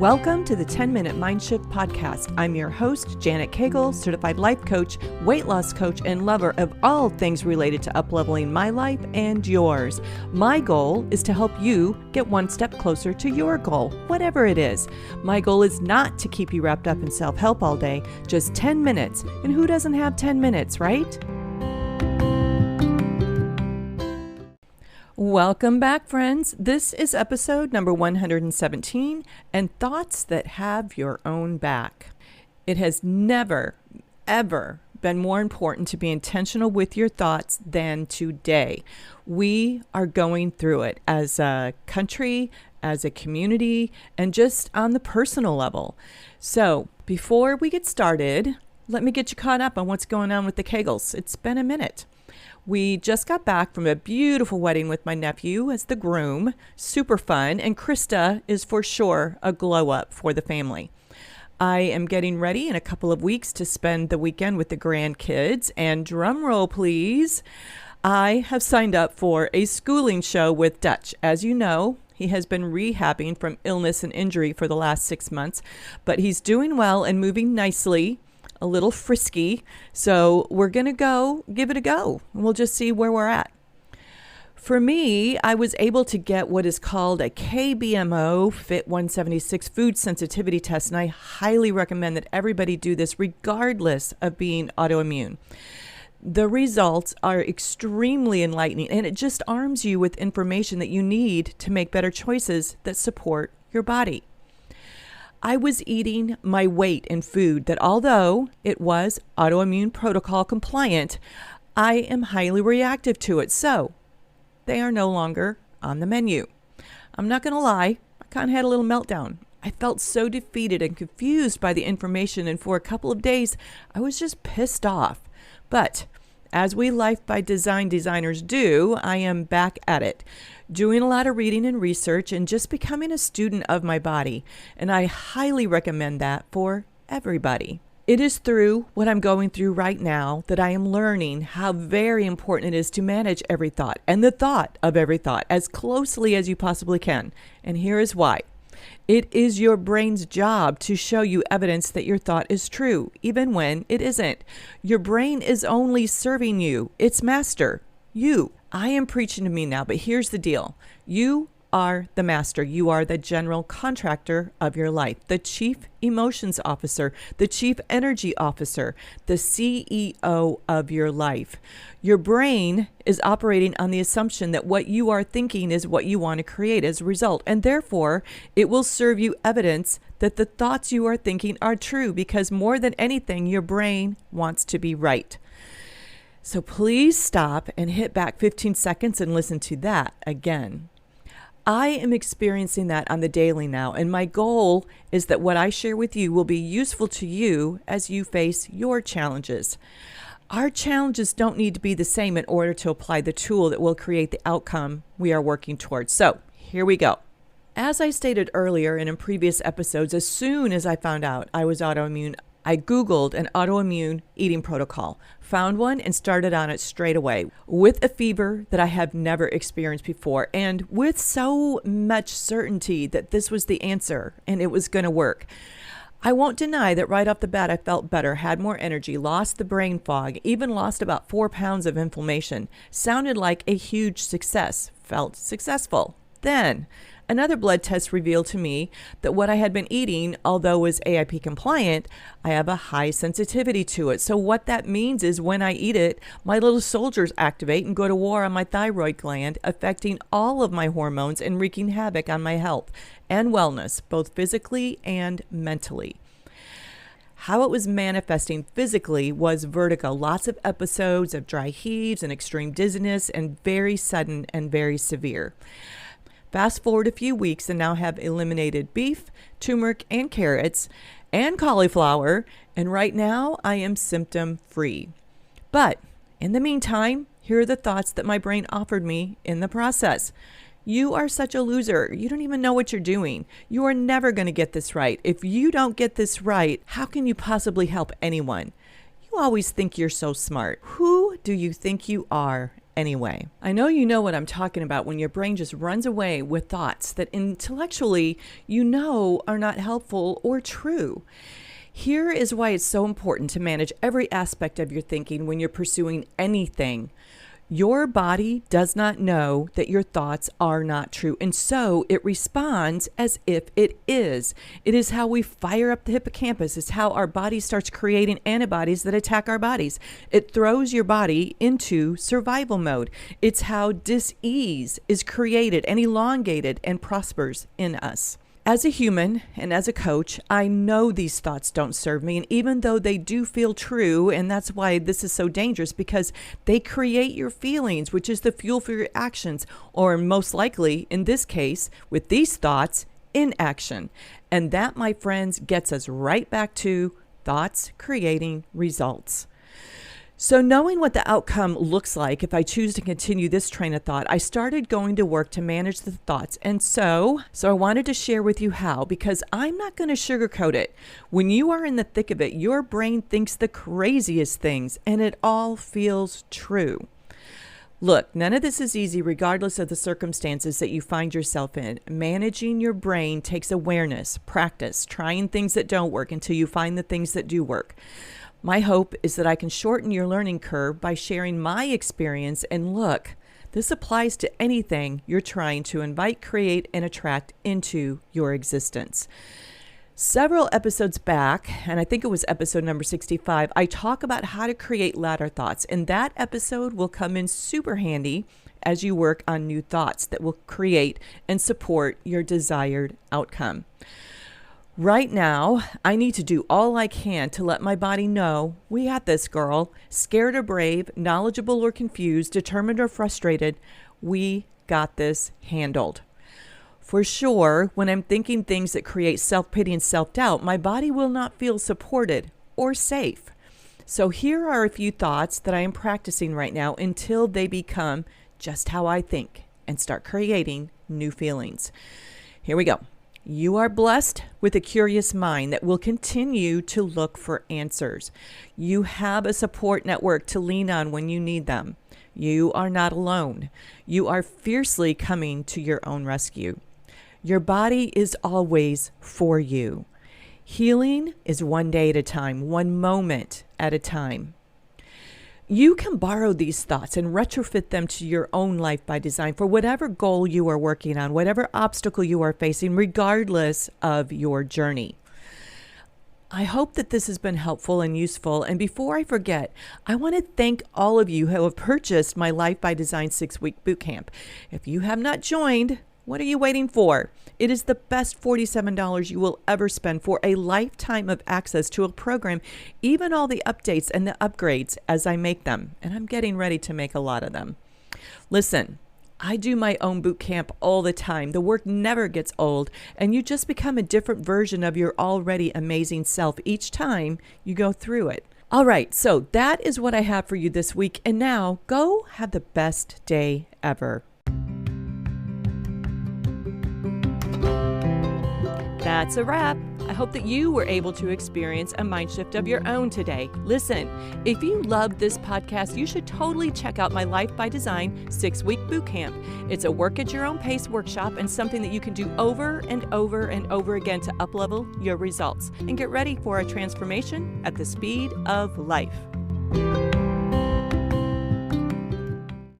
Welcome to the 10-Minute Mind Shift Podcast. I'm your host, Janet Cagle, certified life coach, weight loss coach, and lover of all things related to upleveling my life and yours. My goal is to help you get one step closer to your goal, whatever it is. My goal is not to keep you wrapped up in self-help all day, just 10 minutes. And who doesn't have 10 minutes, right? Welcome back, friends. This is episode number 117, and thoughts that have your own back. It has never, ever been more important to be intentional with your thoughts than today. We are going through it as a country, as a community, and just on the personal level. So before we get started, let me get you caught up on what's going on with the Kegels. It's been a minute. We just got back from a beautiful wedding with my nephew as the groom. Super fun. And Krista is for sure a glow up for the family. I am getting ready in a couple of weeks to spend the weekend with the grandkids. And drum roll, please. I have signed up for a schooling show with Dutch. As you know, he has been rehabbing from illness and injury for the last 6 months, but he's doing well and moving nicely. A little frisky, so we're going to go give it a go. We'll just see where we're at. For me, I was able to get what is called a KBMO Fit 176 food sensitivity test, and I highly recommend that everybody do this regardless of being autoimmune. The results are extremely enlightening, and it just arms you with information that you need to make better choices that support your body. I was eating my weight in food that, although it was autoimmune protocol compliant, I am highly reactive to it. So they are no longer on the menu. I'm not going to lie, I kind of had a little meltdown. I felt so defeated and confused by the information, and for a couple of days, I was just pissed off. But as we Life by Design designers do, I am back at it, doing a lot of reading and research and just becoming a student of my body. And I highly recommend that for everybody. It is through what I'm going through right now that I am learning how very important it is to manage every thought and the thought of every thought as closely as you possibly can. And here is why. It is your brain's job to show you evidence that your thought is true, even when it isn't. Your brain is only serving you, its master, you. I am preaching to me now, but here's the deal. You are the master. You are the general contractor of your life, the chief emotions officer, the chief energy officer, the CEO of your life. Your brain is operating on the assumption that what you are thinking is what you want to create as a result, and therefore it will serve you evidence that the thoughts you are thinking are true, because more than anything, your brain wants to be right. So please stop and hit back 15 seconds and listen to that again. I am experiencing that on the daily now, and my goal is that what I share with you will be useful to you as you face your challenges. Our challenges don't need to be the same in order to apply the tool that will create the outcome we are working towards. So here we go. As I stated earlier and in previous episodes, as soon as I found out I was autoimmune, I Googled an autoimmune eating protocol, found one, and started on it straight away with a fever that I have never experienced before, and with so much certainty that this was the answer and it was going to work. I won't deny that right off the bat I felt better, had more energy, lost the brain fog, even lost about 4 pounds of inflammation. Sounded like a huge success, felt successful. Then another blood test revealed to me that what I had been eating, although was AIP compliant, I have a high sensitivity to it. So what that means is when I eat it, my little soldiers activate and go to war on my thyroid gland, affecting all of my hormones and wreaking havoc on my health and wellness, both physically and mentally. How it was manifesting physically was vertigo, lots of episodes of dry heaves and extreme dizziness, and very sudden and very severe. Fast forward a few weeks and now have eliminated beef, turmeric, and carrots, and cauliflower, and right now I am symptom free. But in the meantime, here are the thoughts that my brain offered me in the process. You are such a loser. You don't even know what you're doing. You are never going to get this right. If you don't get this right, how can you possibly help anyone? You always think you're so smart. Who do you think you are? anyway. I know you know what I'm talking about when your brain just runs away with thoughts that intellectually you know are not helpful or true. Here is why it's so important to manage every aspect of your thinking when you're pursuing anything. Your body does not know that your thoughts are not true, and so it responds as if it is. It is how we fire up the hippocampus. It's how our body starts creating antibodies that attack our bodies. It throws your body into survival mode. It's how dis-ease is created and elongated and prospers in us. As a human and as a coach, I know these thoughts don't serve me. And even though they do feel true, and that's why this is so dangerous, because they create your feelings, which is the fuel for your actions, or most likely, in this case, with these thoughts, inaction. And that, my friends, gets us right back to thoughts creating results. So knowing what the outcome looks like if I choose to continue this train of thought, I started going to work to manage the thoughts. And so I wanted to share with you how, because I'm not going to sugarcoat it. When you are in the thick of it, your brain thinks the craziest things, and it all feels true. Look, none of this is easy regardless of the circumstances that you find yourself in. Managing your brain takes awareness, practice, trying things that don't work until you find the things that do work. My hope is that I can shorten your learning curve by sharing my experience. And look, this applies to anything you're trying to invite, create, and attract into your existence. Several episodes back, and I think it was episode number 65, I talk about how to create ladder thoughts. And that episode will come in super handy as you work on new thoughts that will create and support your desired outcome. Right now, I need to do all I can to let my body know, we got this, girl. Scared or brave, knowledgeable or confused, determined or frustrated, we got this handled. For sure, when I'm thinking things that create self-pity and self-doubt, my body will not feel supported or safe. So here are a few thoughts that I am practicing right now until they become just how I think and start creating new feelings. Here we go. You are blessed with a curious mind that will continue to look for answers. You have a support network to lean on when you need them. You are not alone. You are fiercely coming to your own rescue. Your body is always for you. Healing is one day at a time, one moment at a time. You can borrow these thoughts and retrofit them to your own life by design for whatever goal you are working on, whatever obstacle you are facing, regardless of your journey. I hope that this has been helpful and useful. And before I forget, I want to thank all of you who have purchased my Life by Design 6-week bootcamp. If you have not joined, what are you waiting for? It is the best $47 you will ever spend for a lifetime of access to a program, even all the updates and the upgrades as I make them. And I'm getting ready to make a lot of them. Listen, I do my own boot camp all the time. The work never gets old, and you just become a different version of your already amazing self each time you go through it. All right, so that is what I have for you this week. And now go have the best day ever. That's a wrap. I hope that you were able to experience a mind shift of your own today. Listen, if you love this podcast, you should totally check out my Life by Design 6-week bootcamp. It's a work at your own pace workshop and something that you can do over and over and over again to uplevel your results and get ready for a transformation at the speed of life.